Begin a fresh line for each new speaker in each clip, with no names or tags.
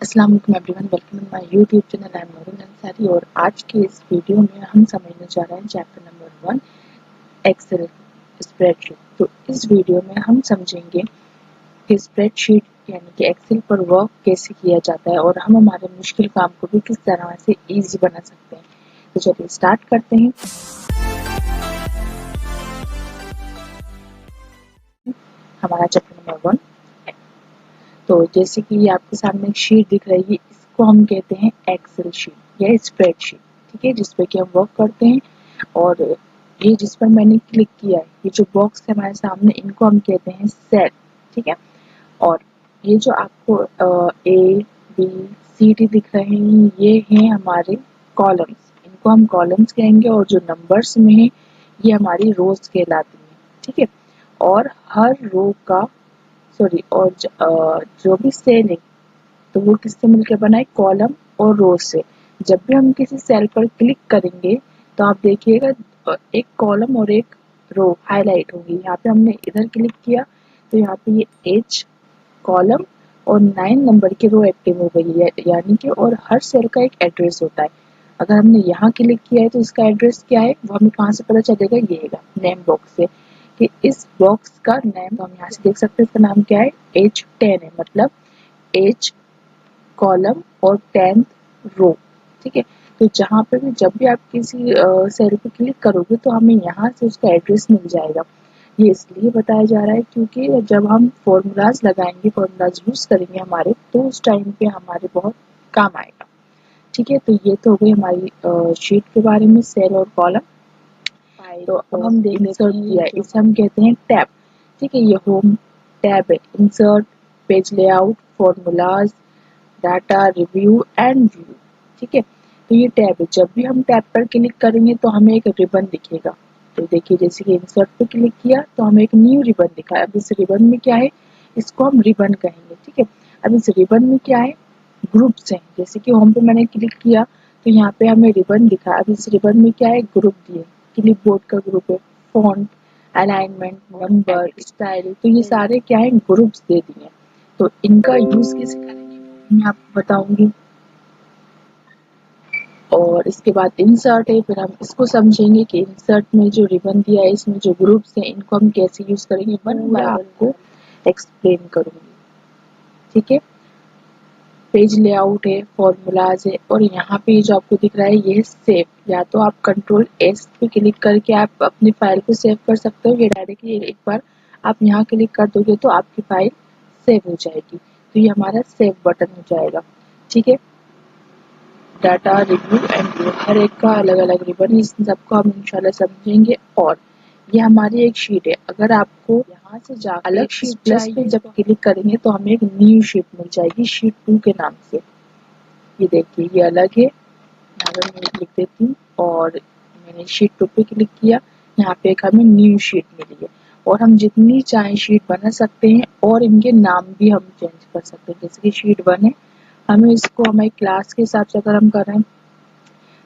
अस्सलाम वालेकुम everyone, welcome to my YouTube channel. I am Noorun Ansari और आज के इस वीडियो में हम समझने जा रहे हैं चैप्टर नंबर 1 एक्सेल स्प्रेडशीट। तो इस वीडियो में हम समझेंगे कि स्प्रेडशीट यानी कि एक्सेल पर वर्क कैसे किया जाता है और हम हमारे मुश्किल काम को भी किस तरह से ईजी बना सकते हैं। तो चलिए स्टार्ट करते हैं। हमारा चैप्टर नंबर 1। तो जैसे कि आपके सामने एक शीट दिख रही है, इसको हम कहते हैं एक्सेल शीट या स्प्रेडशीट, ठीक है, जिसपे कि हम वर्क करते हैं। और ये जिस पर मैंने क्लिक किया है, ये जो बॉक्स है हमारे सामने, इनको हम कहते हैं सेल, ठीक है। और ये जो आपको ए बी सी डी दिख रहे हैं, ये हैं हमारे कॉलम्स, इनको हम कॉलम्स कहेंगे। और जो नंबर्स में है, ये हमारी रोज कहलाती हैं, ठीक है। और हर रो का और जो भी सेल है, तो वो किससे मिलकर बना है? कॉलम और रो से। जब भी हम किसी सेल पर क्लिक करेंगे तो आप देखिएगा एक कॉलम और एक रो हाईलाइट होगी। यहाँ पे हमने इधर क्लिक किया तो यहाँ पे ये एच कॉलम और 9 नंबर की रो एक्टिव हो गई है, यानी कि और हर सेल का एक एड्रेस होता है। अगर हमने यहाँ क्लिक किया है तो इसका एड्रेस क्या है वो हमें कहाँ से पता चलेगा? ये नेम बॉक्स से, कि इस बॉक्स का नेम, तो हम यहाँ से देख सकते हैं इसका नाम क्या है? H10 है, मतलब H कॉलम और 10 रो, ठीक है। तो जहाँ पे भी जब भी आप किसी सेल पे क्लिक करोगे तो हमें यहाँ से उसका एड्रेस मिल जाएगा। ये इसलिए बताया जा रहा है क्योंकि जब हम फॉर्मूलाज लगाएंगे, फॉर्मूलाज यूज करेंगे हमारे, तो उस टाइम पे हमारे बहुत काम आएगा, ठीक है। तो ये तो हो गई हमारी शीट के बारे में, सेल और कॉलम। तो अब हम देख इंसर्ट किया है, इसे हम कहते हैं टैब, ठीक है। ये होम टैब है। Insert, page layout, formulas, data, review and view, ठीक है। तो ये टैब है। जब भी हम टैब पर क्लिक करेंगे तो हमें एक रिबन दिखेगा। तो देखिए, जैसे कि इंसर्ट पे क्लिक किया तो हमें एक न्यू रिबन दिखा है। अब इस रिबन में क्या है? इसको हम रिबन कहेंगे, ठीक है। अब इस रिबन में क्या है? ग्रुप्स हैं। जैसे कि होम पे मैंने क्लिक किया तो यहाँ पे हमें रिबन दिखा। अब इस रिबन में क्या है? ग्रुप दिए, क्लिपबोर्ड का ग्रुप है, फॉन्ट, अलाइनमेंट, नंबर, स्टाइल, तो ये सारे क्या है? ग्रुप्स दे दिए। तो इनका यूज कैसे करेंगे मैं आपको बताऊंगी। और इसके बाद इंसर्ट है, फिर हम इसको समझेंगे कि इंसर्ट में जो रिबन दिया है, इसमें जो ग्रुप्स हैं, इनको हम कैसे यूज करेंगे, मैं आपको एक्सप्लेन करूंगी, ठीक है। पेज लेआउट है, फॉर्मूलाज है, और यहाँ पे जो आपको दिख रहा है ये सेव, या तो आप कंट्रोल एस पे क्लिक करके आप अपनी फाइल को सेव कर सकते हो, या डायरेक्टली एक बार आप यहाँ क्लिक कर दोगे तो आपकी फाइल सेव हो जाएगी। तो ये हमारा सेव बटन हो जाएगा, ठीक है। डाटा, रिव्यू एंड व्यू, हर एक का अलग अलग रिबन, इस सबको हम इंशाल्लाह समझेंगे। और ये हमारी एक शीट है। अगर आपको यहाँ से जाकर अलग शीट प्लस पे जब क्लिक करेंगे तो हमें एक न्यू शीट मिल जाएगी, शीट 2 के नाम से। ये देखिए, ये अलग है, यहाँ पर मैं लिख देती हूँ और मैंने शीट 2 पे क्लिक किया, यहाँ पे एक हमें न्यू शीट मिली है। और हम जितनी चाहे शीट बना सकते हैं और इनके नाम भी हम चेंज कर सकते हैं। जैसे कि शीट 1 है, हमें इसको हमारी क्लास के हिसाब से अगर हम कर रहे हैं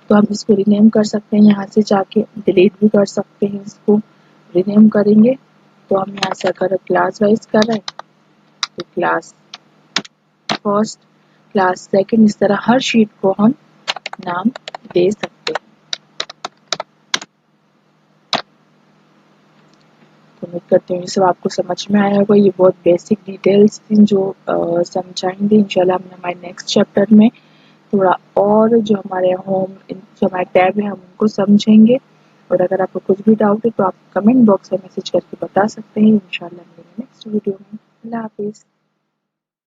तो हम इसको रिनेम कर सकते हैं। यहाँ से जाके डिलीट भी कर सकते हैं। इसको रिनेम करेंगे तो हम यहाँ से अगर क्लास वाइज कर रहे हैं तो क्लास फर्स्ट, क्लास सेकंड, इस तरह हर शीट को हम नाम दे सकते हैं। तो उम्मीद करती हूँ ये सब आपको समझ में आया होगा। ये बहुत बेसिक डिटेल्स थी जो समझाएंगे इंशाल्लाह हम हमारे नेक्स्ट चैप्टर में थोड़ा और, जो हमारे जो हमारे टैब है हम उनको समझेंगे। और अगर आपको कुछ भी डाउट है तो आप कमेंट बॉक्स में मैसेज करके बता सकते हैं। इंशाल्लाह मिलेंगे नेक्स्ट वीडियो में। अल्लाह हाफिज़।